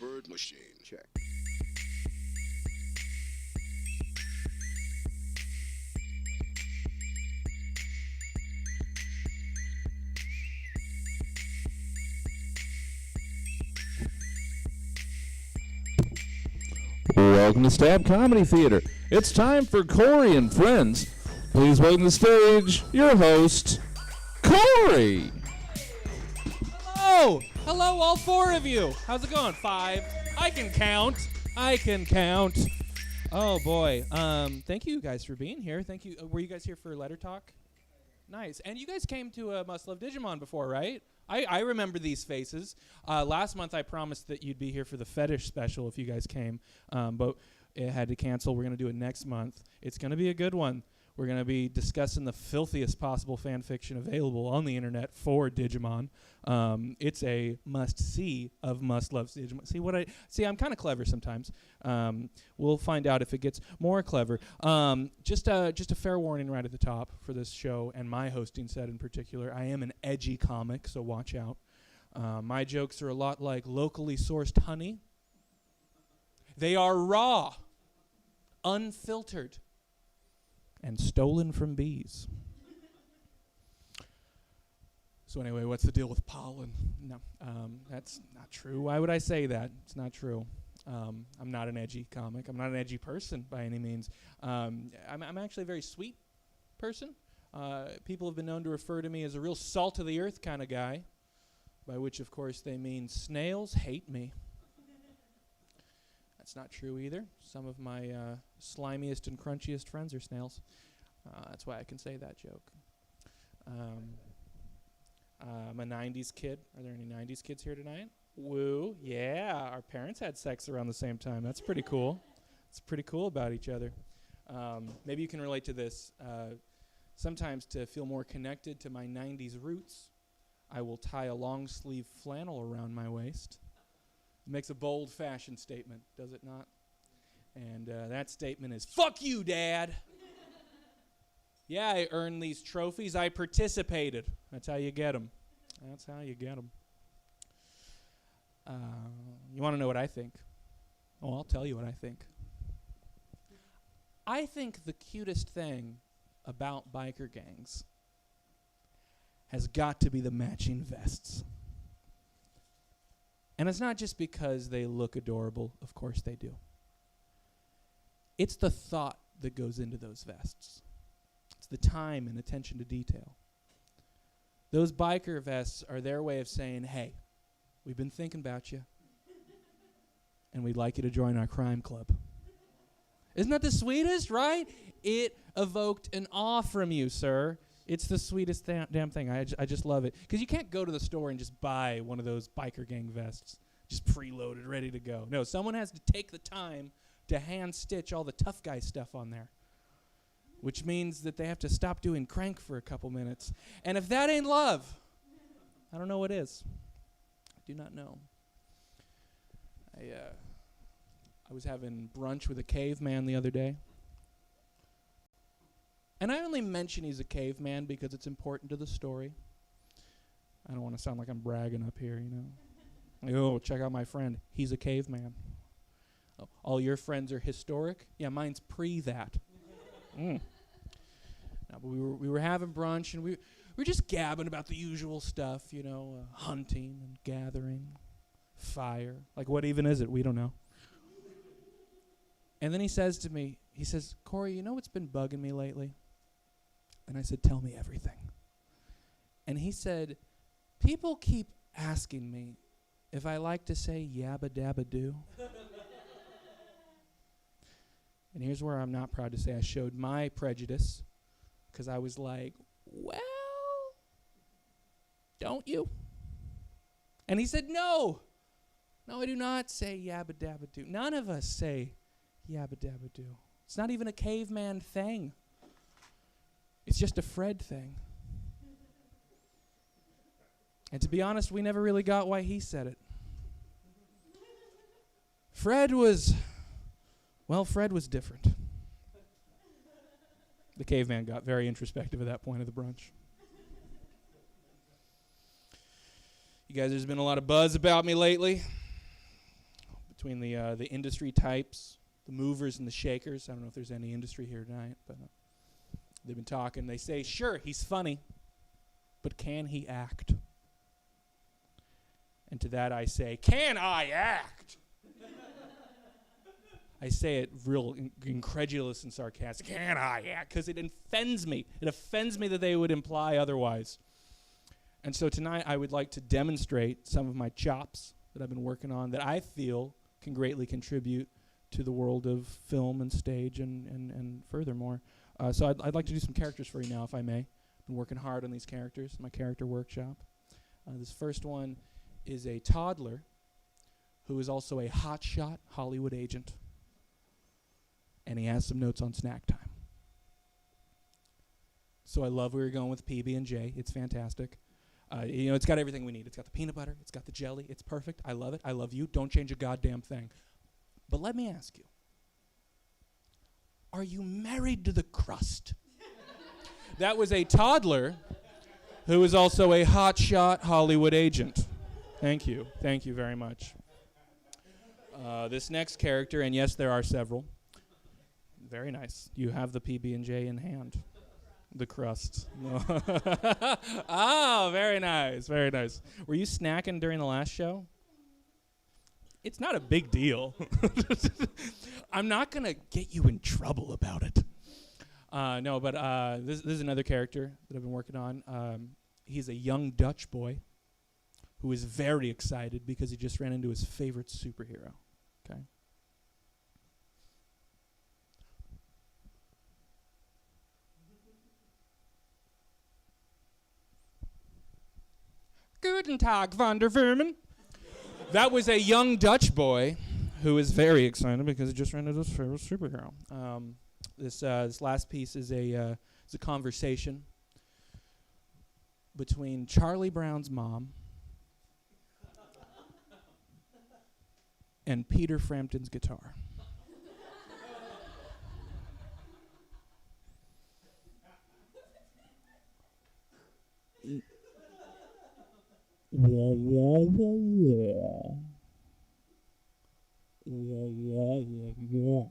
Bird machine. Check. Welcome to Stab Comedy Theater. It's time for Cory and Friends. Please welcome to the stage your host, Cory. Hello! Hello, all four of you. How's it going? 5. I can count. Oh, boy. Thank you guys for being here. Thank you. Were you guys here for Letter Talk? Nice. And you guys came to Must Love Digimon before, right? I remember these faces. Last month I promised that you'd be here for the fetish special if you guys came, but it had to cancel. We're going to do it next month. It's going to be a good one. We're going to be discussing the filthiest possible fan fiction available on the internet for Digimon. It's a must-see of Must Love Digimon. See, I'm kind of clever sometimes. We'll find out if it gets more clever. Just a fair warning right at the top for this show and my hosting set in particular. I am an edgy comic, so watch out. My jokes are a lot like locally sourced honey. They are raw, unfiltered, and stolen from bees. So anyway, what's the deal with pollen? No, that's not true. Why would I say that? It's not true. I'm not an edgy comic. I'm not an edgy person by any means. I'm actually a very sweet person. People have been known to refer to me as a real salt of the earth kind of guy, by which, of course, they mean snails hate me. That's not true either. Some of my slimiest and crunchiest friends are snails. That's why I can say that joke. I'm a 90s kid. Are there any 90s kids here tonight? Woo. Yeah, our parents had sex around the same time. That's pretty cool. It's pretty cool about each other. Maybe you can relate to this. Sometimes to feel more connected to my 90s roots, I will tie a long-sleeve flannel around my waist. It makes a bold fashion statement, does it not? And that statement is, "Fuck you, Dad!" Yeah, I earned these trophies. I participated. That's how you get them. That's how you get them. You want to know what I think? Oh, I'll tell you what I think. I think the cutest thing about biker gangs has got to be the matching vests. And it's not just because they look adorable. Of course they do. It's the thought that goes into those vests. It's the time and attention to detail. Those biker vests are their way of saying, hey, we've been thinking about you, and we'd like you to join our crime club. Isn't that the sweetest, right? It evoked an awe from you, sir. It's the sweetest damn thing. I just love it. Because you can't go to the store and just buy one of those biker gang vests, just preloaded, ready to go. No, someone has to take the time to hand stitch all the tough guy stuff on there, which means that they have to stop doing crank for a couple minutes. And if that ain't love, I don't know what is. I do not know. I was having brunch with a caveman the other day. And I only mention he's a caveman because it's important to the story. I don't want to sound like I'm bragging up here, Oh, check out my friend. He's a caveman. Oh, all your friends are historic? Yeah, mine's pre that. No, but we were having brunch, and we were just gabbing about the usual stuff, hunting and gathering, fire. Like, what even is it? We don't know. And then he says to me, Cory, you know what's been bugging me lately? And I said, tell me everything. And he said, people keep asking me if I like to say yabba dabba doo. And here's where I'm not proud to say I showed my prejudice, because I was like, well, don't you? And he said, no, I do not say yabba dabba doo. None of us say yabba dabba doo. It's not even a caveman thing. It's just a Fred thing. And to be honest, we never really got why he said it. Fred was different. The caveman got very introspective at that point of the brunch. You guys, there's been a lot of buzz about me lately. Between the industry types, the movers and the shakers. I don't know if there's any industry here tonight, but they've been talking. They say, sure, he's funny, but can he act? And to that I say, can I act? I say it real incredulous and sarcastic. Can I act? Because it offends me. It offends me that they would imply otherwise. And so tonight I would like to demonstrate some of my chops that I've been working on that I feel can greatly contribute to the world of film and stage and furthermore. So I'd like to do some characters for you now, if I may. I've been working hard on these characters, my character workshop. This first one is a toddler who is also a hotshot Hollywood agent. And he has some notes on snack time. So I love where you're going with PB&J. It's fantastic. It's got everything we need. It's got the peanut butter. It's got the jelly. It's perfect. I love it. I love you. Don't change a goddamn thing. But let me ask you. Are you married to the crust? That was a toddler who is also a hotshot Hollywood agent. Thank you. Thank you very much. This next character, and yes, there are several. Very nice. You have the PB&J in hand. The crust. Oh, very nice. Very nice. Were you snacking during the last show? It's not a big deal. I'm not going to get you in trouble about it. This is another character that I've been working on. He's a young Dutch boy who is very excited because he just ran into his favorite superhero. Okay. Guten Tag, Van der Vermen. That was a young Dutch boy who is very excited because he just ran into his favorite superhero. This last piece is a conversation between Charlie Brown's mom and Peter Frampton's guitar. Wah, wah, wah, wah. Wah, wah, wah, wah.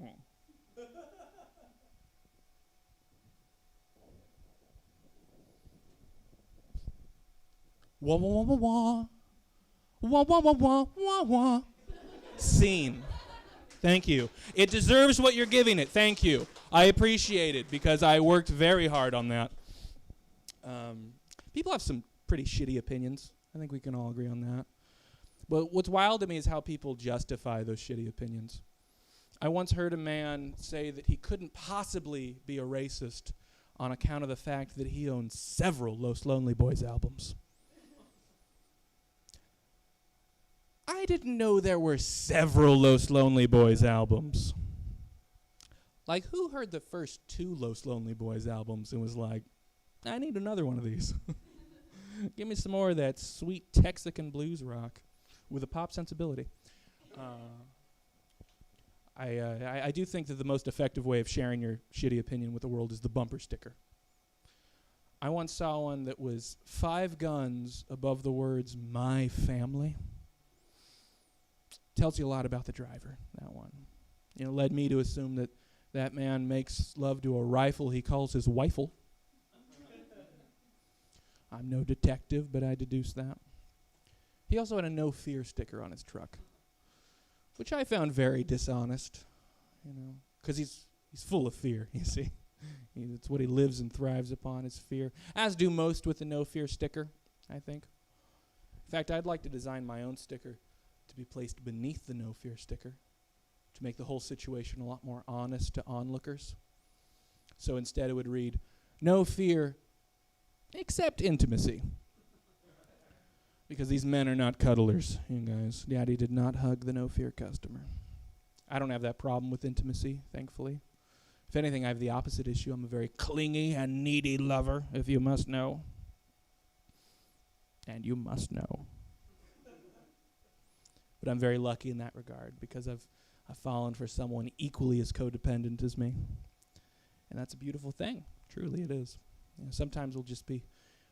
Wah, wah, wah, wah. Wah, wah, wah, wah, wah, wah. Scene. Thank you. It deserves what you're giving it. Thank you. I appreciate it because I worked very hard on that. People have some pretty shitty opinions. I think we can all agree on that. But what's wild to me is how people justify those shitty opinions. I once heard a man say that he couldn't possibly be a racist on account of the fact that he owns several Los Lonely Boys albums. I didn't know there were several Los Lonely Boys albums. Like, who heard the first 2 Los Lonely Boys albums and was like, I need another one of these. Give me some more of that sweet Texican blues rock with a pop sensibility. I do think that the most effective way of sharing your shitty opinion with the world is the bumper sticker. I once saw one that was 5 guns above the words, my family. Tells you a lot about the driver, that one. You know, led me to assume that that man makes love to a rifle he calls his wifle. I'm no detective, but I deduced that. He also had a no fear sticker on his truck, which I found very dishonest, you know, because he's full of fear, you see. It's what he lives and thrives upon is fear, as do most with the no fear sticker, I think. In fact, I'd like to design my own sticker to be placed beneath the no fear sticker to make the whole situation a lot more honest to onlookers. So instead it would read, no fear except intimacy. Because these men are not cuddlers, you guys. Daddy did not hug the no fear customer. I don't have that problem with intimacy, thankfully. If anything, I have the opposite issue. I'm a very clingy and needy lover, if you must know. And you must know. But I'm very lucky in that regard because I've fallen for someone equally as codependent as me. And that's a beautiful thing. Truly it is. You know, sometimes we'll just be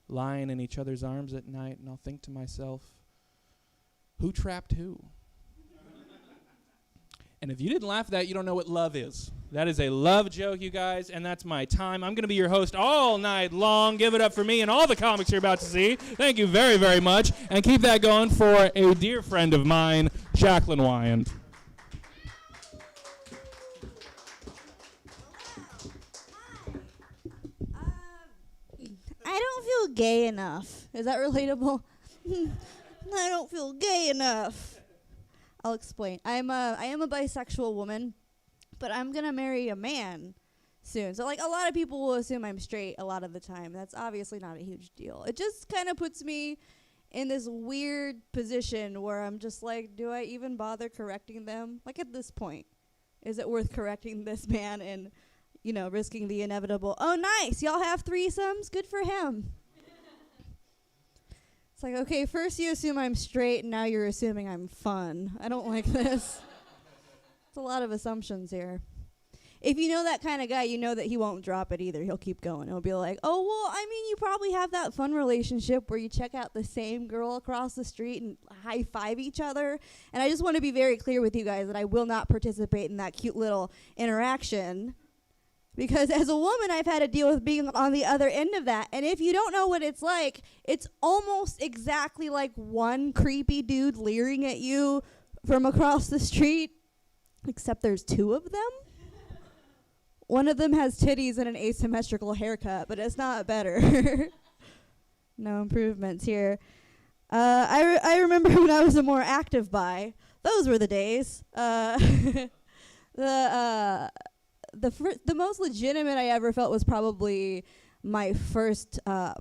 lying in each other's arms at night and I'll think to myself, who trapped who? And if you didn't laugh at that, you don't know what love is. That is a love joke, you guys, and that's my time. I'm going to be your host all night long. Give it up for me and all the comics you're about to see. Thank you very, very much. And keep that going for a dear friend of mine, Jacqueline Wyand. I don't feel gay enough. Is that relatable? I don't feel gay enough. I'll explain. I am a bisexual woman, but I'm gonna marry a man soon. So like a lot of people will assume I'm straight a lot of the time. That's obviously not a huge deal. It just kind of puts me in this weird position where I'm just like, do I even bother correcting them? Like at this point, is it worth correcting this man and, you know, risking the inevitable? Oh, nice, y'all have threesomes? Good for him. It's like, okay, first you assume I'm straight, and now you're assuming I'm fun. I don't like this. It's a lot of assumptions here. If you know that kind of guy, you know that he won't drop it either. He'll keep going. He'll be like, oh, well, I mean, you probably have that fun relationship where you check out the same girl across the street and high-five each other. And I just want to be very clear with you guys that I will not participate in that cute little interaction. Because as a woman, I've had to deal with being on the other end of that. And if you don't know what it's like, it's almost exactly like one creepy dude leering at you from across the street, except there's 2 of them. One of them has titties and an asymmetrical haircut, but it's not better. No improvements here. I remember when I was a more active bi. Those were the days. The most legitimate I ever felt was probably my first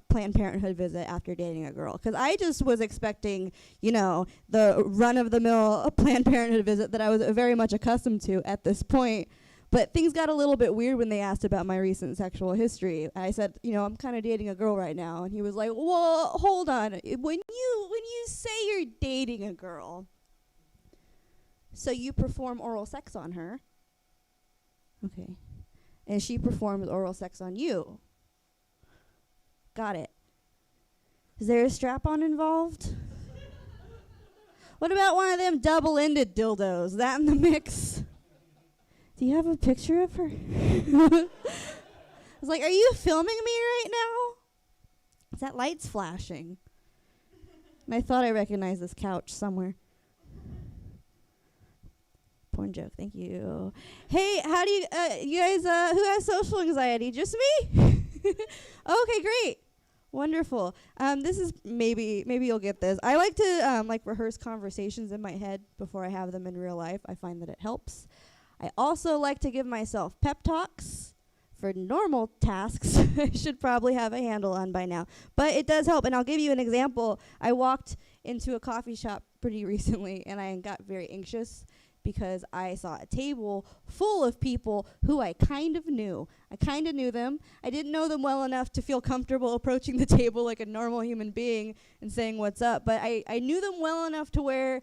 Planned Parenthood visit after dating a girl. Because I just was expecting, you know, the run-of-the-mill Planned Parenthood visit that I was very much accustomed to at this point. But things got a little bit weird when they asked about my recent sexual history. I said, you know, I'm kind of dating a girl right now. And he was like, well, hold on. When you say you're dating a girl, so you perform oral sex on her. Okay. And she performs oral sex on you. Got it. Is there a strap-on involved? What about one of them double-ended dildos? That in the mix? Do you have a picture of her? I was like, are you filming me right now? Is that lights flashing? And I thought I recognized this couch somewhere. Porn joke, thank you. Hey, how do you guys, who has social anxiety? Just me? Okay, great. Wonderful. This is maybe you'll get this. I like to rehearse conversations in my head before I have them in real life. I find that it helps. I also like to give myself pep talks for normal tasks. I should probably have a handle on by now. But it does help, and I'll give you an example. I walked into a coffee shop pretty recently, and I got very anxious because I saw a table full of people who I kind of knew. I kind of knew them. I didn't know them well enough to feel comfortable approaching the table like a normal human being and saying what's up, but I knew them well enough to where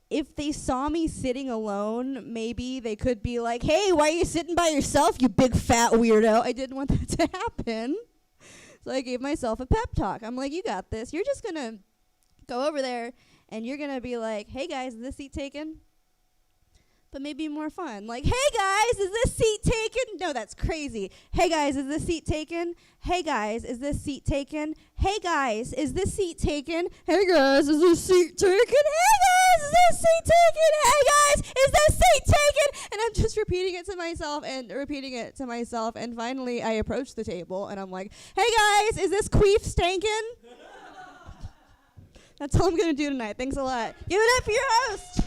if they saw me sitting alone, maybe they could be like, hey, why are you sitting by yourself, you big fat weirdo? I didn't want that to happen. So I gave myself a pep talk. I'm like, you got this. You're just going to go over there, and you're going to be like, hey, guys, is this seat taken? But maybe more fun. Like, hey, guys, is this seat taken? No, that's crazy. Hey, guys, is this seat taken? Hey, guys, is this seat taken? Hey, guys, is this seat taken? Hey, guys, is this seat taken? Hey, guys, is this seat taken? Hey, guys, is this seat taken? And I'm just repeating it to myself and repeating it to myself. And finally, I approach the table, and I'm like, hey, guys, is this queef stankin'? That's all I'm going to do tonight. Thanks a lot. Give it up for your host.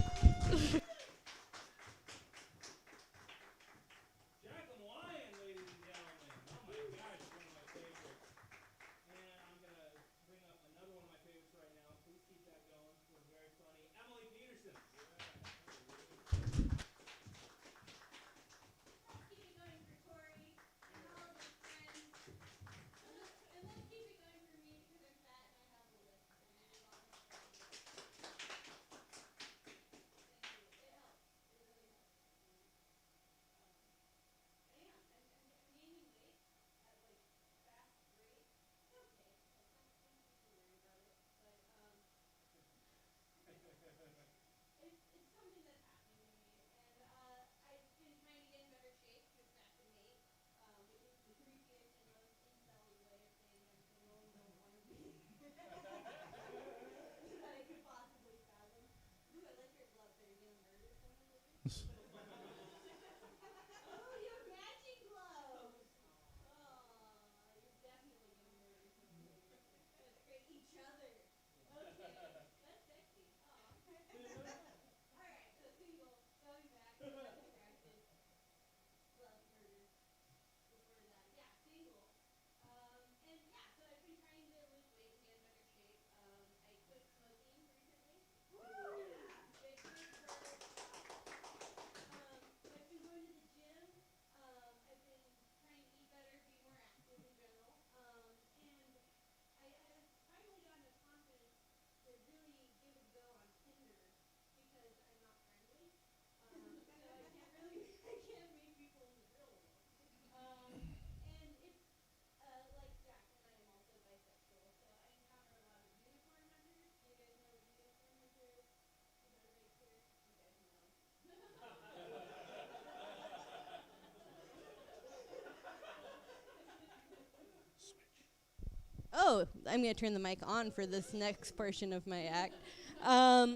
Oh, I'm going to turn the mic on for this next portion of my act. I've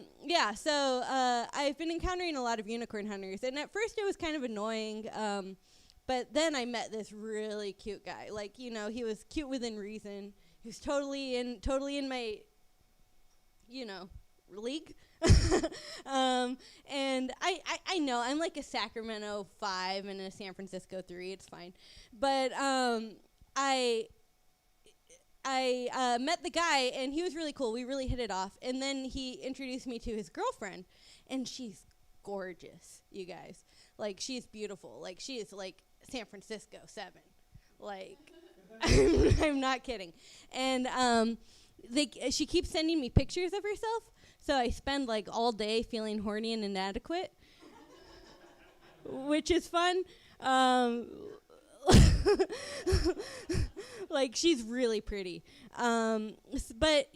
been encountering a lot of unicorn hunters, and at first it was kind of annoying, but then I met this really cute guy. Like, you know, he was cute within reason. He was totally in my, you know, league. And I know, I'm like a Sacramento 5 and a San Francisco 3. It's fine. But I met the guy, and he was really cool. We really hit it off. And then he introduced me to his girlfriend, and she's gorgeous, you guys. Like, she's beautiful. Like, she is, like, San Francisco 7. Like, I'm not kidding. And she keeps sending me pictures of herself, so I spend, like, all day feeling horny and inadequate, which is fun. Like, she's really pretty. But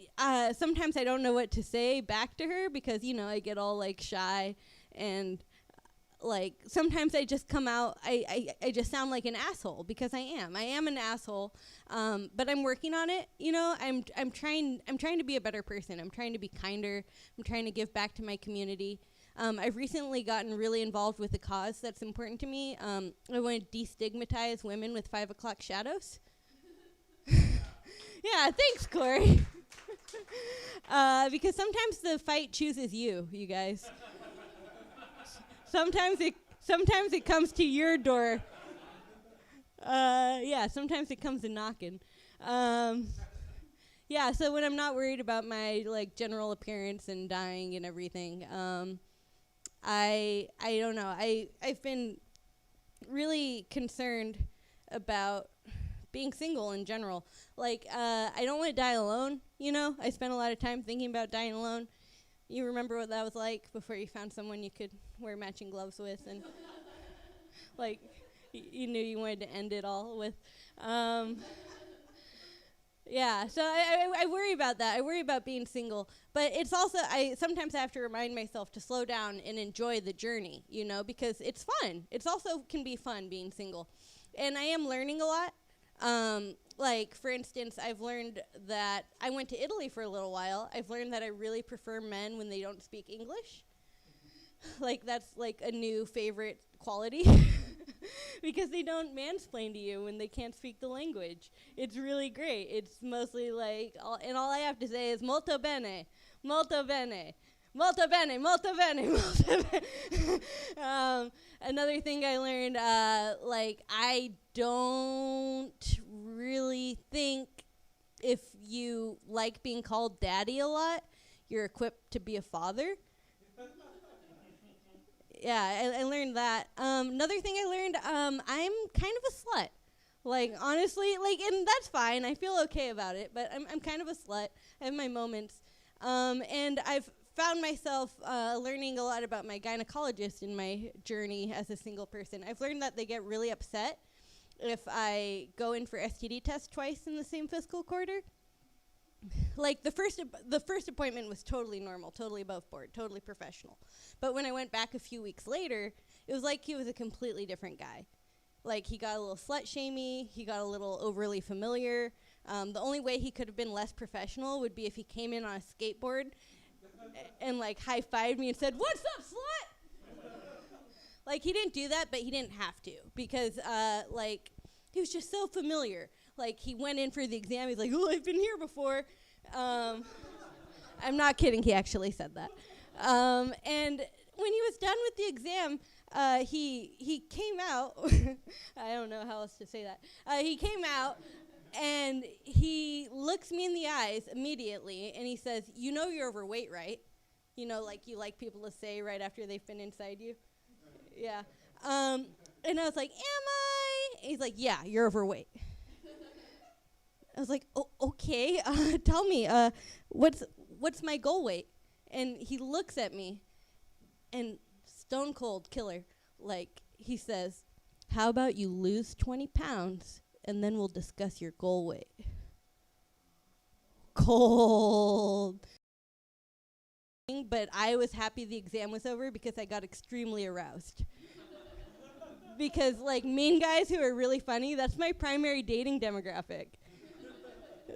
sometimes I don't know what to say back to her because, you know, I get all, like, shy. And, like, sometimes I just come out, I just sound like an asshole because I am. I am an asshole. But I'm working on it, you know. I'm trying to be a better person. I'm trying to be kinder. I'm trying to give back to my community. I've recently gotten really involved with a cause that's important to me. I want to destigmatize women with 5 o'clock shadows. Yeah, thanks, Cory. Because sometimes the fight chooses you, you guys. Sometimes it comes to your door. Sometimes it comes to knocking. So when I'm not worried about my, like, general appearance and dying and everything, I don't know. I've been really concerned about being single in general. Like, I don't want to die alone, you know? I spent a lot of time thinking about dying alone. You remember what that was like before you found someone you could wear matching gloves with and, like, you knew you wanted to end it all with. Yeah, so I worry about that. I worry about being single. But it's also, I sometimes have to remind myself to slow down and enjoy the journey, you know, because it's fun. It's also can be fun being single. And I am learning a lot. Like, for instance, I've learned that I went to Italy for a little while. I've learned that I really prefer men when they don't speak English. Like, that's like a new favorite quality. Because they don't mansplain to you when they can't speak the language. It's really great. It's mostly like, all I have to say is molto bene, molto bene, molto bene, molto bene, molto bene. Another thing I learned, like, I don't really think if you like being called daddy a lot, you're equipped to be a father. Yeah, I learned that. Another thing I learned, I'm kind of a slut. Like, honestly, like, and that's fine. I feel okay about it, but I'm kind of a slut. I have my moments. And I've found myself learning a lot about my gynecologist in my journey as a single person. I've learned that they get really upset if I go in for STD tests twice in the same fiscal quarter. Like, the first appointment was totally normal, totally above board, totally professional. But when I went back a few weeks later, it was like he was a completely different guy. Like, he got a little slut-shamey, he got a little overly familiar. The only way he could have been less professional would be if he came in on a skateboard and, like, high-fived me and said, "What's up, slut?" Like, he didn't do that, but he didn't have to because, like, he was just so familiar. Like, he went in for the exam. He's like, "Oh, I've been here before." I'm not kidding. He actually said that. And when he was done with the exam, he came out. I don't know how else to say that. He came out, and he looks me in the eyes immediately, and he says, "You know you're overweight, right?" You know, like you like people to say right after they've been inside you. Yeah. And I was like, "Am I?" And he's like, "Yeah, you're overweight." I was like, "Oh, okay. Tell me, what's my goal weight?" And he looks at me, and stone cold killer, like, he says, "How about you lose 20 pounds, and then we'll discuss your goal weight." Cold. But I was happy the exam was over because I got extremely aroused. Because, like, mean guys who are really funny, that's my primary dating demographic.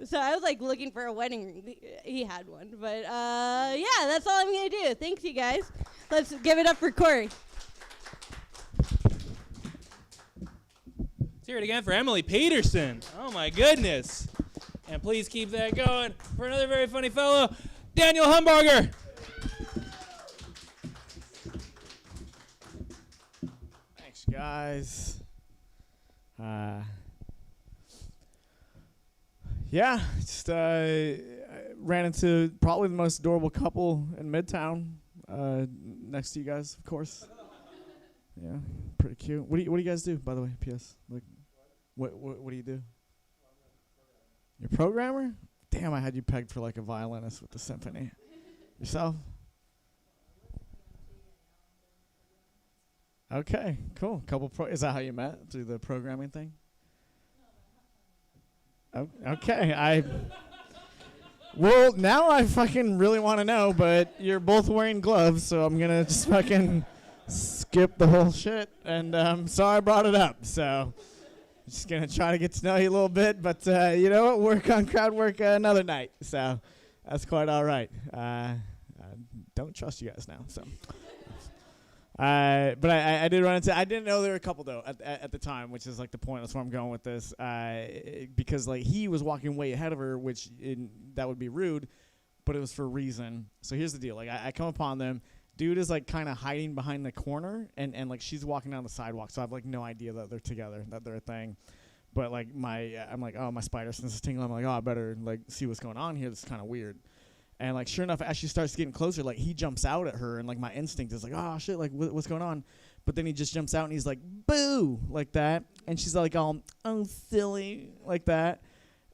So I was, like, looking for a wedding ring. He had one. But, yeah, that's all I'm going to do. Thanks, you guys. Let's give it up for Cory. Let's hear it again for Emily Peterson. Oh, my goodness. And please keep that going for another very funny fellow, Daniel Humbarger. Thanks, guys. Yeah, just I ran into probably the most adorable couple in Midtown, next to you guys, of course. Yeah, pretty cute. What do you guys do, by the way? P.S. Like, what do you do? You're a programmer? Damn, I had you pegged for like a violinist with the symphony. Yourself? Okay, cool. Is that how you met, through the programming thing? Okay, well, now I fucking really want to know, but you're both wearing gloves, so I'm going to just fucking skip the whole shit, and sorry I brought it up, so just going to try to get to know you a little bit, but you know what, work on crowd work another night, so that's quite all right. I don't trust you guys now, so. But I did run into, I didn't know there were a couple though at the time, which is like the point. That's where I'm going with this. Because like he was walking way ahead of her, which that would be rude, but it was for a reason. So here's the deal. Like I come upon them. Dude is like kind of hiding behind the corner, and like she's walking down the sidewalk. So I have like no idea that they're together, that they're a thing. But like I'm like, oh, my spider sense is tingling. I'm like, oh, I better like see what's going on here. This is kind of weird. And like sure enough, as she starts getting closer, like he jumps out at her, and like my instinct is like, oh shit, like what's going on? But then he just jumps out and he's like, boo, like that. And she's like, oh silly, like that.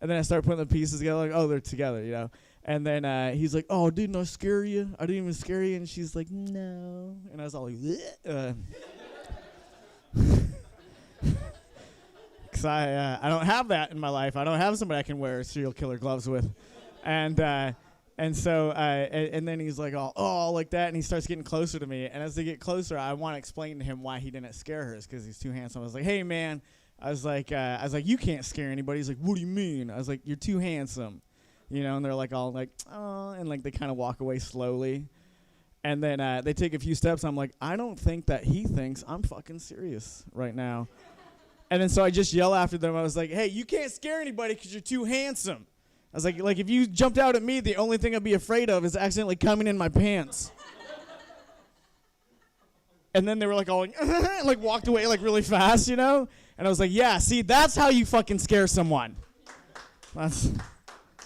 And then I start putting the pieces together, like, oh, they're together, you know. And then he's like, oh, didn't I scare you? I didn't even scare you. And she's like, no. And I was all like, because I don't have that in my life. I don't have somebody I can wear serial killer gloves with. And so and then he's like, oh, like that. And he starts getting closer to me. And as they get closer, I want to explain to him why he didn't scare her. It's because he's too handsome. I was like, hey, man. I was like, you can't scare anybody. He's like, what do you mean? I was like, you're too handsome. You know, and they're like all like, oh, and like they kind of walk away slowly. And then they take a few steps. I'm like, I don't think that he thinks I'm fucking serious right now. And then so I just yell after them. I was like, hey, you can't scare anybody because you're too handsome. I was like if you jumped out at me, the only thing I'd be afraid of is accidentally coming in my pants. And then they were like all like walked away like really fast, you know? And I was like, yeah, see, that's how you fucking scare someone. That's a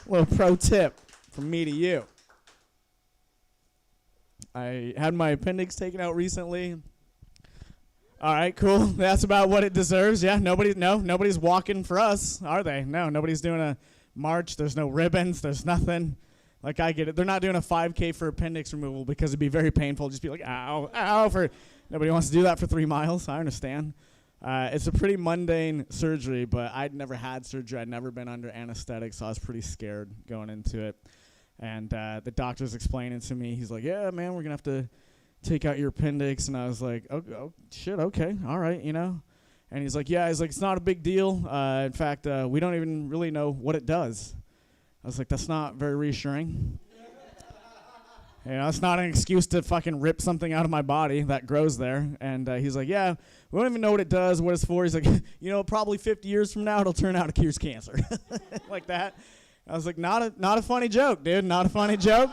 little pro tip from me to you. I had my appendix taken out recently. All right, cool. That's about what it deserves. Yeah, nobody's walking for us, are they? No, nobody's doing a march. There's no ribbons. There's nothing. Like, I get it. They're not doing a 5K for appendix removal because it'd be very painful. Just be like, ow, ow. Nobody wants to do that for 3 miles. I understand. It's a pretty mundane surgery, but I'd never had surgery. I'd never been under anesthetic, so I was pretty scared going into it. And the doctor's explaining to me, he's like, yeah, man, we're going to have to take out your appendix. And I was like, oh, shit, okay, all right, you know. And he's like, it's not a big deal. In fact, we don't even really know what it does. I was like, that's not very reassuring. You know, it's not an excuse to fucking rip something out of my body that grows there. And he's like, yeah, we don't even know what it does, what it's for. He's like, you know, probably 50 years from now, it'll turn out it cures cancer. Like that. I was like, not a funny joke, dude. Not a funny joke.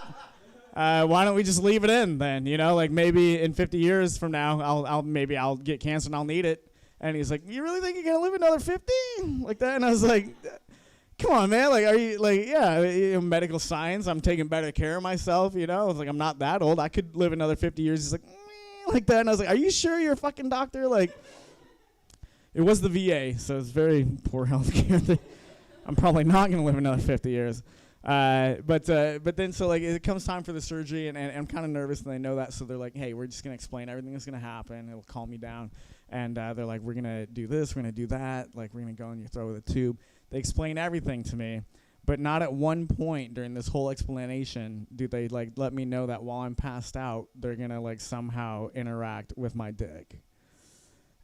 Why don't we just leave it in then? You know, like maybe in 50 years from now, I'll get cancer and I'll need it. And he's like, you really think you're going to live another 50? Like that. And I was like, come on, man. Like, are you like, yeah, you know, medical science. I'm taking better care of myself. You know, I was like, I'm not that old. I could live another 50 years. He's like that. And I was like, are you sure you're a fucking doctor? Like, it was the VA, so it's very poor health care. I'm probably not going to live another 50 years. But then so like it comes time for the surgery and I'm kind of nervous and they know that. So they're like, hey, we're just going to explain everything that's going to happen. It'll calm me down. And they're like, we're going to do this. We're going to do that. Like, we're going to go in your throat with a tube. They explain everything to me. But not at one point during this whole explanation do they like let me know that while I'm passed out, they're going to like somehow interact with my dick.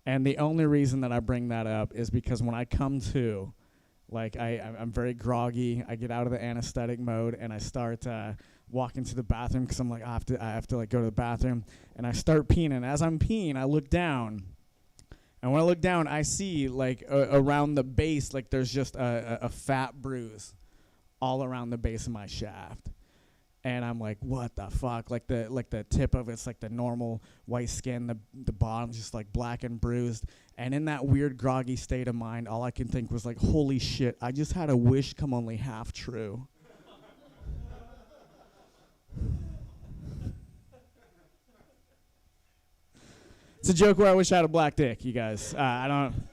And the only reason that I bring that up is because when I come to, like, I'm very groggy. I get out of the anesthetic mode, and I start walking to the bathroom because I'm like, I have to like go to the bathroom. And I start peeing, and as I'm peeing, I look down. And when I look down, I see, like, around the base, like, there's just a fat bruise all around the base of my shaft. And I'm like, what the fuck? Like the tip of it's like the normal white skin, the bottom's just like black and bruised. And in that weird groggy state of mind, all I can think was like, holy shit, I just had a wish come only half true. It's a joke where I wish I had a black dick, you guys. I don't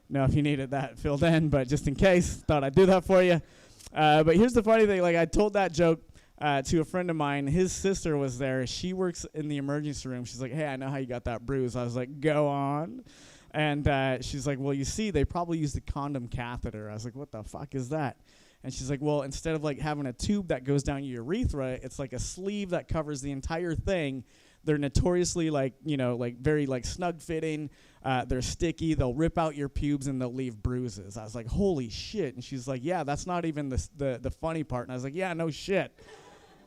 know if you needed that filled in, but just in case, thought I'd do that for you. But here's the funny thing, like I told that joke to a friend of mine. His sister was there. She works in the emergency room. She's like, hey, I know how you got that bruise. I was like, go on. And she's like, well, you see, they probably used a condom catheter. I was like, what the fuck is that? And she's like, well, instead of like having a tube that goes down your urethra, it's like a sleeve that covers the entire thing. They're notoriously like, you know, like very like snug fitting. They're sticky. They'll rip out your pubes and they'll leave bruises. I was like, holy shit. And she's like, yeah, that's not even the funny part. And I was like, yeah, no shit.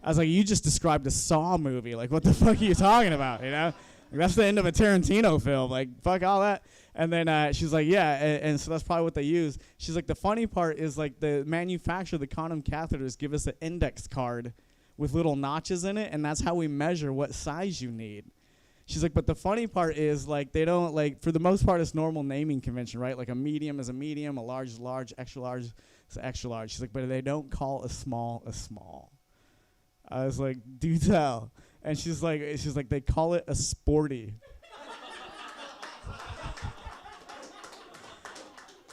I was like, you just described a Saw movie. Like, what the fuck are you talking about, you know? Like, that's the end of a Tarantino film. Like, fuck all that. And then she's like, yeah, and so that's probably what they use. She's like, the funny part is, like, the manufacturer of the condom catheters give us an index card with little notches in it, and that's how we measure what size you need. She's like, but the funny part is, like, they don't, like, for the most part, it's normal naming convention, right? Like, a medium is a medium, a large is large, extra large is extra large. She's like, but they don't call a small a small. I was like, do tell. And she's like, they call it a sporty.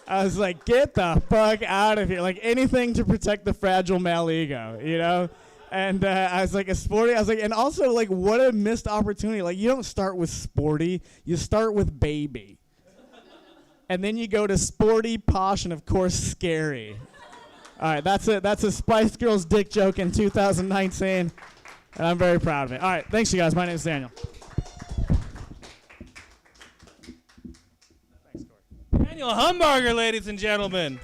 I was like, get the fuck out of here. Like, anything to protect the fragile male ego, you know? And I was like, a sporty? I was like, and also, like, what a missed opportunity. Like, you don't start with sporty. You start with baby. And then you go to sporty, posh, and, of course, scary. All right, that's it. That's a Spice Girls dick joke in 2019. And I'm very proud of it. All right, thanks, you guys. My name is Daniel. Daniel Humbarger, ladies and gentlemen.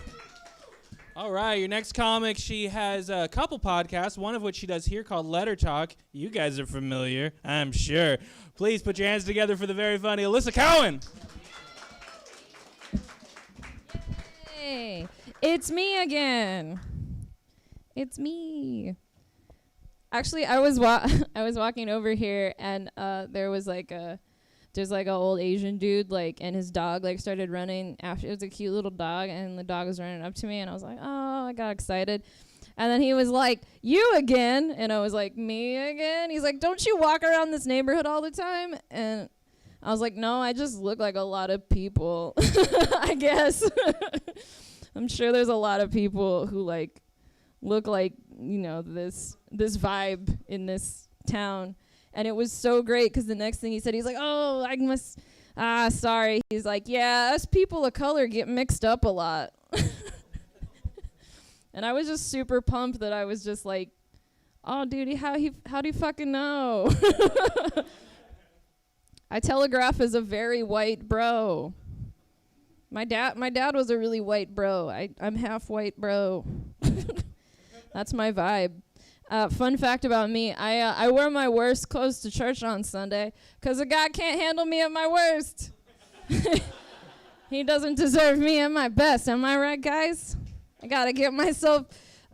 All right, your next comic, she has a couple podcasts, one of which she does here called Letter Talk. You guys are familiar, I'm sure. Please put your hands together for the very funny Alyssa Cowan. Hey, it's me again. It's me. Actually, I was walking over here, and there's like a old Asian dude, like, and his dog like started running after. It was a cute little dog, and the dog was running up to me, and I was like, oh, I got excited. And then he was like, you again? And I was like, me again? He's like, don't you walk around this neighborhood all the time? And I was like, no, I just look like a lot of people, I guess. I'm sure there's a lot of people who like look like, you know, this vibe in this town. And it was so great because the next thing he said, he's like, oh, I must, sorry. He's like, yeah, us people of color get mixed up a lot. And I was just super pumped that I was just like, oh, dude, how do you fucking know? I telegraph as a very white bro. My dad was a really white bro. I'm half white bro. That's my vibe. Fun fact about me, I wear my worst clothes to church on Sunday because a guy can't handle me at my worst. He doesn't deserve me at my best. Am I right, guys? I got to get myself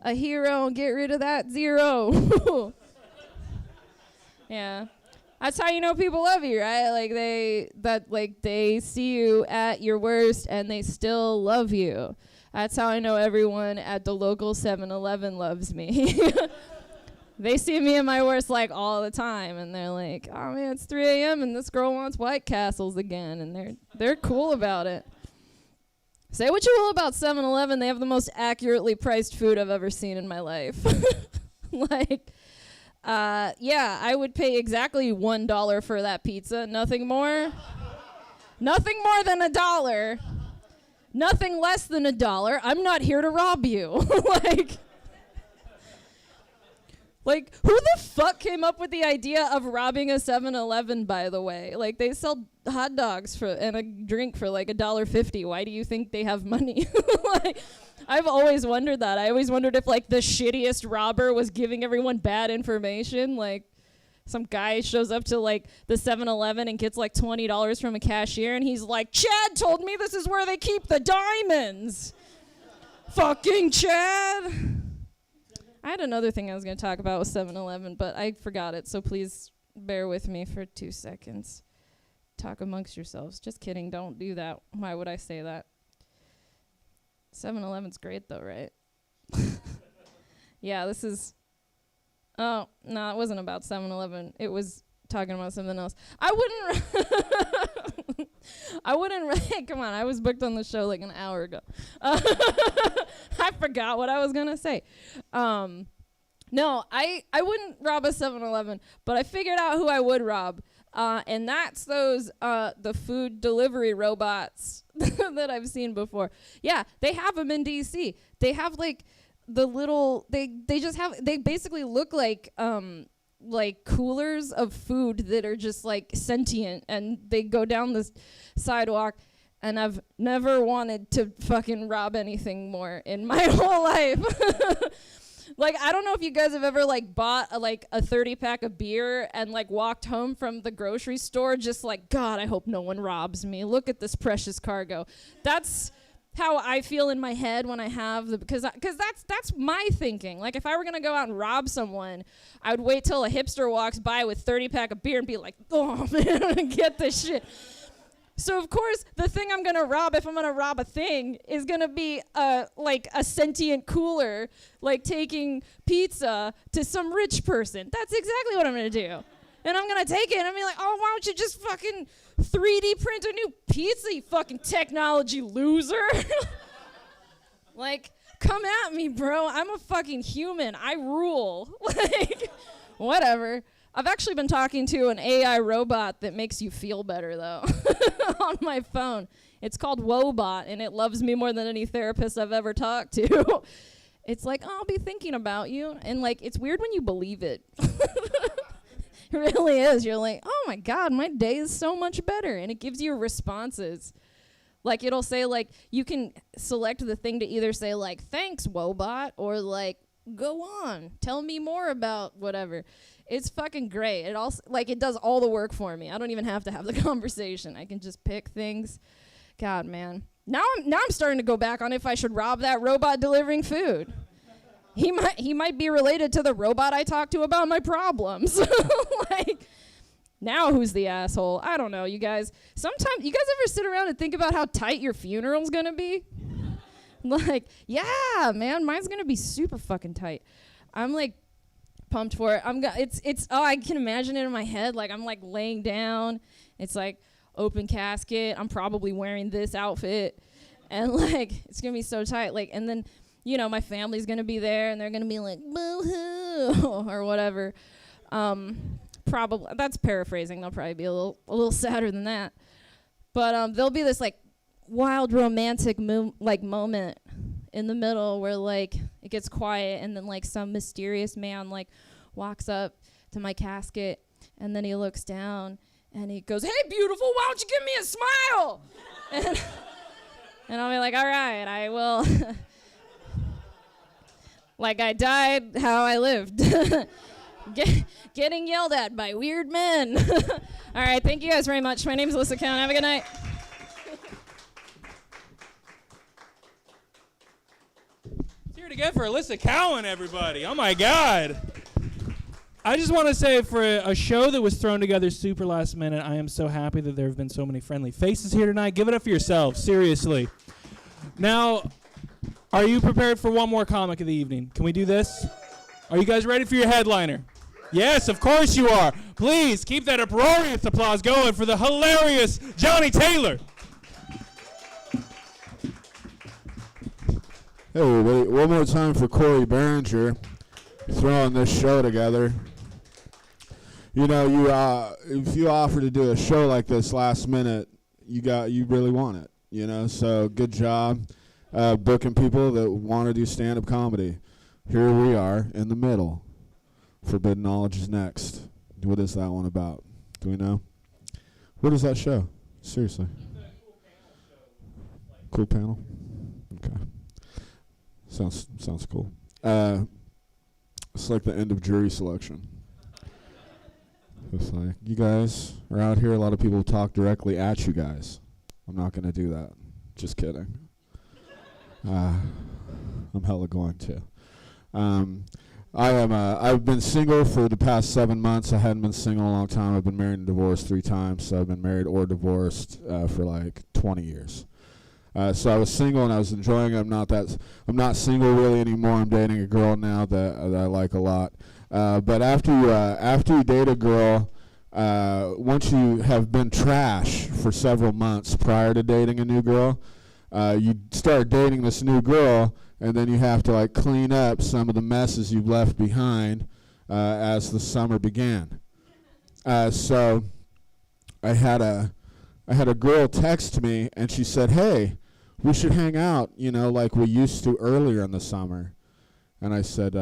a hero and get rid of that zero. Yeah. That's how you know people love you, right? Like they see you at your worst and they still love you. That's how I know everyone at the local 7-Eleven loves me. They see me at my worst like all the time, and they're like, oh man, it's 3 a.m. and this girl wants White Castles again, and they're cool about it. Say what you will about 7-Eleven, they have the most accurately priced food I've ever seen in my life. Like, yeah, I would pay exactly $1 for that pizza, nothing more. Nothing more than $1. Nothing less than $1. I'm not here to rob you. Like, who the fuck came up with the idea of robbing a 7-Eleven, by the way? Like, they sell hot dogs and a drink for like $1.50. Why do you think they have money? Like, I've always wondered that. I always wondered if like the shittiest robber was giving everyone bad information. Like, some guy shows up to like the 7-Eleven and gets like $20 from a cashier, and he's like, Chad told me this is where they keep the diamonds. Fucking Chad. I had another thing I was going to talk about with 7-Eleven, but I forgot it, so please bear with me for 2 seconds. Talk amongst yourselves. Just kidding. Don't do that. Why would I say that? 7-Eleven's great, though, right? Yeah, this is... Oh, no, it wasn't about 7-Eleven. It was talking about something else. I wouldn't... Come on, I was booked on the show like an hour ago. I forgot what I was going to say. No, I wouldn't rob a 7-Eleven, but I figured out who I would rob. And that's those the food delivery robots that I've seen before. Yeah, they have them in DC. They have like the little they basically look like coolers of food that are just like sentient, and they go down the sidewalk. And I've never wanted to fucking rob anything more in my whole life. Like, I don't know if you guys have ever like bought a 30-pack of beer and like walked home from the grocery store just like, God, I hope no one robs me. Look at this precious cargo. That's how I feel in my head when I have because that's my thinking. Like, if I were gonna go out and rob someone, I would wait till a hipster walks by with 30-pack of beer and be like, oh man, get this shit. So of course, the thing I'm gonna rob, if I'm gonna rob a thing, is gonna be like a sentient cooler, like taking pizza to some rich person. That's exactly what I'm gonna do. And I'm gonna take it and I'm be like, oh, why don't you just fucking 3D print a new pizza, you fucking technology loser? Like, come at me, bro. I'm a fucking human. I rule. Like, whatever. I've actually been talking to an AI robot that makes you feel better, though, on my phone. It's called Wobot, and it loves me more than any therapist I've ever talked to. It's like, oh, I'll be thinking about you. And, like, it's weird when you believe it. It really is. You're like, oh, my God, my day is so much better. And it gives you responses. Like, it'll say, like, you can select the thing to either say, like, thanks, Wobot, or, like, go on, tell me more about whatever. It's fucking great. It also, like, it does all the work for me. I don't even have to have the conversation. I can just pick things. God, man. Now I'm starting to go back on if I should rob that robot delivering food. He might be related to the robot I talk to about my problems. Like, now who's the asshole? I don't know, you guys. Sometimes, you guys ever sit around and think about how tight your funeral's gonna be? Like, yeah, man, mine's gonna be super fucking tight. I'm like pumped for it. I can imagine it in my head. Like, I'm like laying down. It's like open casket. I'm probably wearing this outfit, and like it's gonna be so tight. Like, and then my family's gonna be there, and they're gonna be like boo-hoo or whatever. Probably, that's paraphrasing. They'll probably be a little sadder than that. But there'll be this like wild romantic moment in the middle where like it gets quiet, and then like some mysterious man like walks up to my casket, and then he looks down and he goes, "Hey, beautiful, why don't you give me a smile?" and I'll be like, "All right, I will." Like I died how I lived. Getting yelled at by weird men. All right, thank you guys very much. My name's Alyssa Cowan. Have a good night. Let's hear it again for Alyssa Cowan, everybody. Oh, my God. I just want to say, for a show that was thrown together super last minute, I am so happy that there have been so many friendly faces here tonight. Give it up for yourselves, seriously. Now, are you prepared for one more comic of the evening? Can we do this? Are you guys ready for your headliner? Yes, of course you are. Please keep that uproarious applause going for the hilarious Johnny Taylor. Hey, everybody. One more time for Cory Behringer throwing this show together. If you offer to do a show like this last minute, you really want it, so good job booking people that want to do stand-up comedy. Here we are in the middle. Forbidden Knowledge is next. What is that one about? Do we know? What is that show? Seriously. Cool panel? Okay. Sounds cool. It's like the end of jury selection. It's like, you guys are out here. A lot of people talk directly at you guys. I'm not going to do that. Just kidding. I'm hella going to. I've been single for the past 7 months. I hadn't been single a long time. I've been married and divorced 3 times. So I've been married or divorced for like 20 years. So I was single and I was enjoying it. I'm not single really anymore. I'm dating a girl now that I like a lot. But after you date a girl, once you have been trash for several months prior to dating a new girl, you start dating this new girl, and then you have to like clean up some of the messes you've left behind as the summer began. So I had a girl text me, and she said, "Hey, we should hang out, like we used to earlier in the summer." And I said,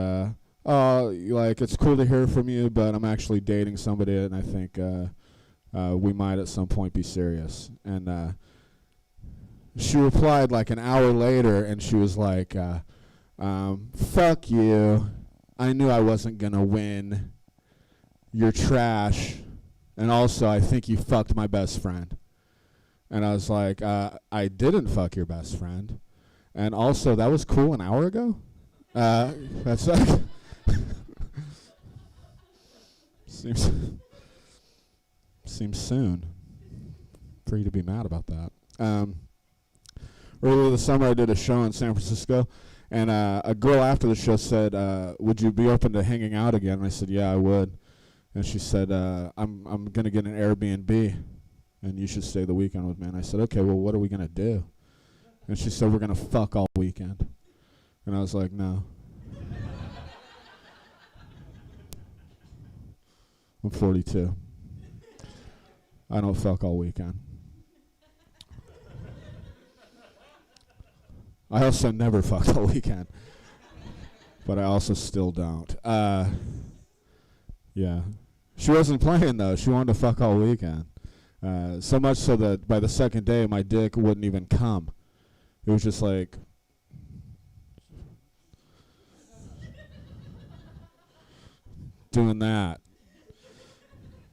"Oh, like it's cool to hear from you, but I'm actually dating somebody, and I think we might at some point be serious." And she replied like an hour later, and she was like, "Fuck you. I knew I wasn't gonna win. You're trash. And also, I think you fucked my best friend." And I was like, I didn't fuck your best friend. And also, that was cool an hour ago? That's like... Seems soon. for you to be mad about that. Earlier this summer, I did a show in San Francisco, and a girl after the show said, would you be open to hanging out again? And I said, yeah, I would. And she said, I'm going to get an Airbnb, and you should stay the weekend with me. And I said, okay, well, what are we going to do? And she said, we're going to fuck all weekend. And I was like, no. I'm 42. I don't fuck all weekend. I also never fucked all weekend. But I also still don't. Yeah. She wasn't playing, though. She wanted to fuck all weekend. So much so that by the second day, my dick wouldn't even come. It was just like... doing that.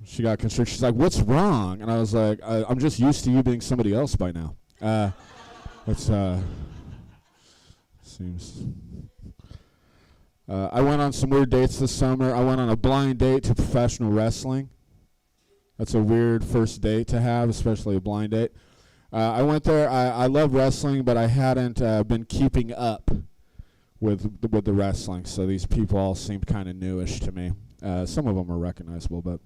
She got constricted. She's like, what's wrong? And I was like, I'm just used to you being somebody else by now. It's, seems... I went on some weird dates this summer. I went on a blind date to professional wrestling. That's a weird first date to have, especially a blind date. I went there. I love wrestling, but I hadn't been keeping up with the wrestling, so these people all seemed kind of newish to me. Some of them are recognizable, but...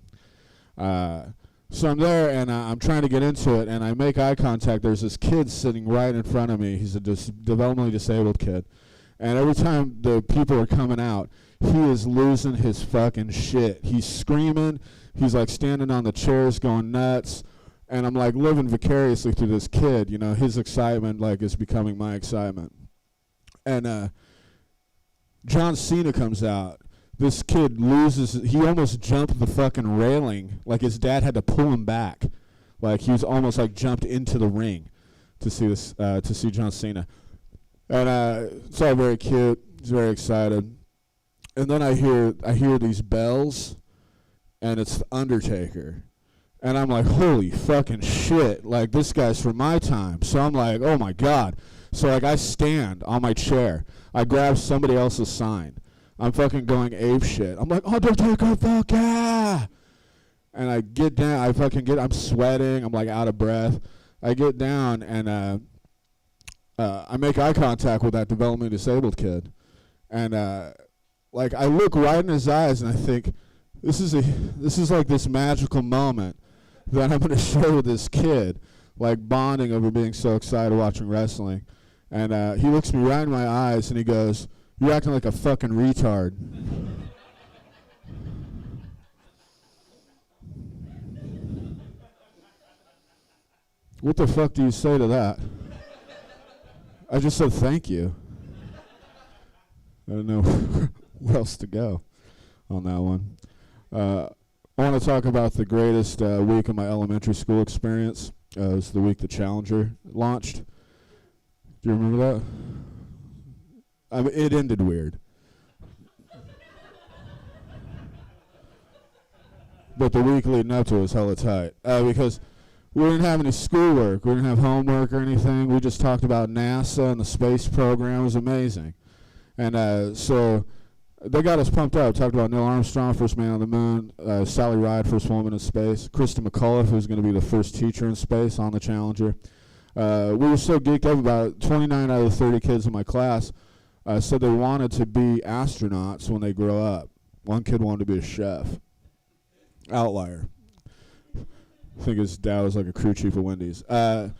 so I'm there, and I'm trying to get into it, and I make eye contact. There's this kid sitting right in front of me. He's a developmentally disabled kid. And every time the people are coming out, he is losing his fucking shit. He's screaming. He's like standing on the chairs going nuts. And I'm like living vicariously through this kid. You know, his excitement like is becoming my excitement. And John Cena comes out. This kid loses. He almost jumped the fucking railing. Like his dad had to pull him back. Like he was almost like jumped into the ring to see this to see John Cena. And it's all very cute. He's very excited. And then I hear these bells, and it's the Undertaker. And I'm like, holy fucking shit. Like, this guy's from my time. So I'm like, oh, my God. So, like, I stand on my chair. I grab somebody else's sign. I'm fucking going ape shit. I'm like, Undertaker, fuck yeah! And I get down. I'm sweating. I'm, like, out of breath. I get down, and I make eye contact with that developmentally disabled kid. And, like, I look right in his eyes, and I think, this is like this magical moment that I'm going to share with this kid, like bonding over being so excited watching wrestling. And he looks me right in my eyes, and he goes, you're acting like a fucking retard. What the fuck do you say to that? I just said thank you. I don't know where else to go on that one. I want to talk about the greatest week of my elementary school experience. It was the week the Challenger launched. Do you remember that? I mean, it ended weird. But the week leading up to it was hella tight. Because we didn't have any schoolwork. We didn't have homework or anything. We just talked about NASA and the space program. It was amazing. And so they got us pumped up. Talked about Neil Armstrong, first man on the moon, Sally Ride, first woman in space, Krista McCullough, who's going to be the first teacher in space on the Challenger. We were so geeked up about it. 29 out of the 30 kids in my class said they wanted to be astronauts when they grow up. One kid wanted to be a chef. Outlier. I think his dad was like a crew chief of Wendy's. So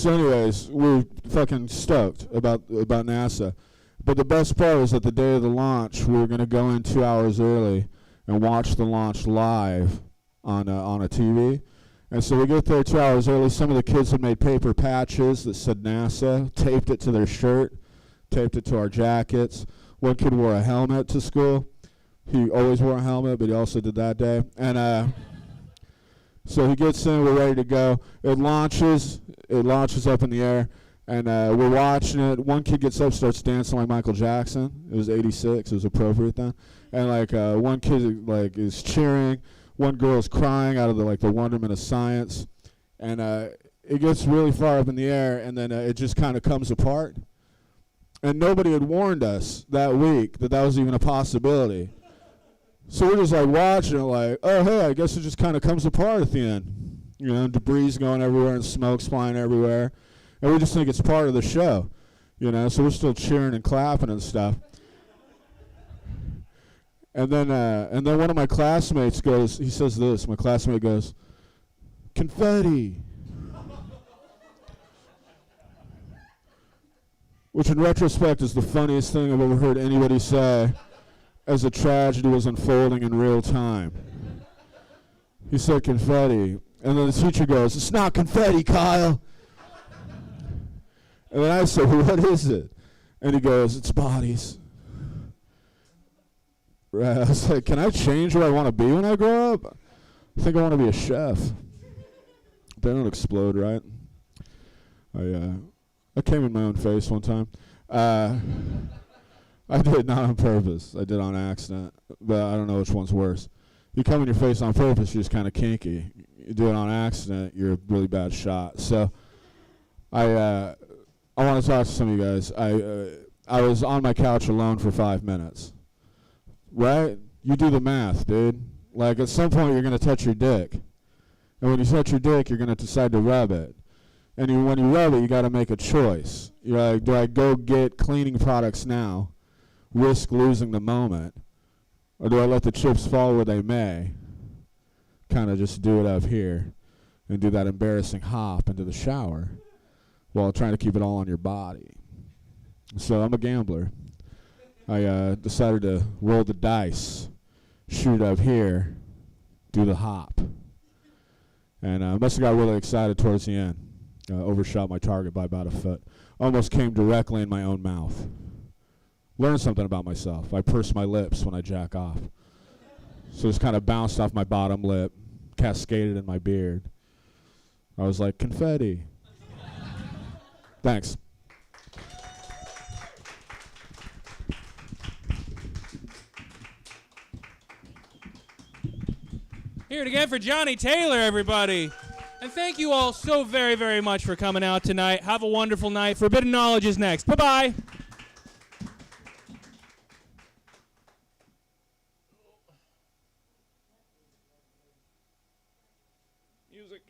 anyways, we're fucking stoked about NASA. But the best part was that the day of the launch, we were going to go in 2 hours early and watch the launch live on a TV. And so we get there 2 hours early. Some of the kids had made paper patches that said NASA, taped it to their shirt, taped it to our jackets. One kid wore a helmet to school. He always wore a helmet, but he also did that day. And so he gets in, we're ready to go. It launches up in the air, and we're watching it. One kid gets up, starts dancing like Michael Jackson. It was 86, it was appropriate then. And like one kid like is cheering, one girl is crying out of the wonderment of science. And it gets really far up in the air, and then it just kind of comes apart. And nobody had warned us that week that was even a possibility. So we're just like watching it like, oh, hey, I guess it just kind of comes apart at the end. You know, debris going everywhere and smoke's flying everywhere. And we just think it's part of the show. You know, so we're still cheering and clapping and stuff. And then one of my classmates goes, he says this, my classmate goes, confetti. Which in retrospect is the funniest thing I've ever heard anybody say as a tragedy was unfolding in real time. He said confetti. And then the teacher goes, it's not confetti, Kyle. And then I said, well, what is it? And he goes, it's bodies. Right. I was like, can I change what I want to be when I grow up? I think I want to be a chef. They don't explode, right? I came in my own face one time. I did not on purpose. I did on accident. But I don't know which one's worse. You come in your face on purpose, you're just kind of kinky. You do it on accident, you're a really bad shot. So I want to talk to some of you guys. I was on my couch alone for 5 minutes. Right? You do the math, dude. Like, at some point, you're going to touch your dick. And when you touch your dick, you're going to decide to rub it. And when you rub it, you got to make a choice. You're like, do I go get cleaning products now, risk losing the moment, or do I let the chips fall where they may, kind of just do it up here, and do that embarrassing hop into the shower while trying to keep it all on your body? So I'm a gambler. I decided to roll the dice, shoot up here, do the hop. And I must have got really excited towards the end. Overshot my target by about a foot. Almost came directly in my own mouth. Learned something about myself. I purse my lips when I jack off. So it's kind of bounced off my bottom lip, cascaded in my beard. I was like, confetti. Thanks. Hear it again for Johnny Taylor, everybody. And thank you all so very, very much for coming out tonight. Have a wonderful night. Forbidden Knowledge is next. Bye-bye. Music.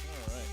All right.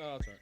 Oh, that's all right.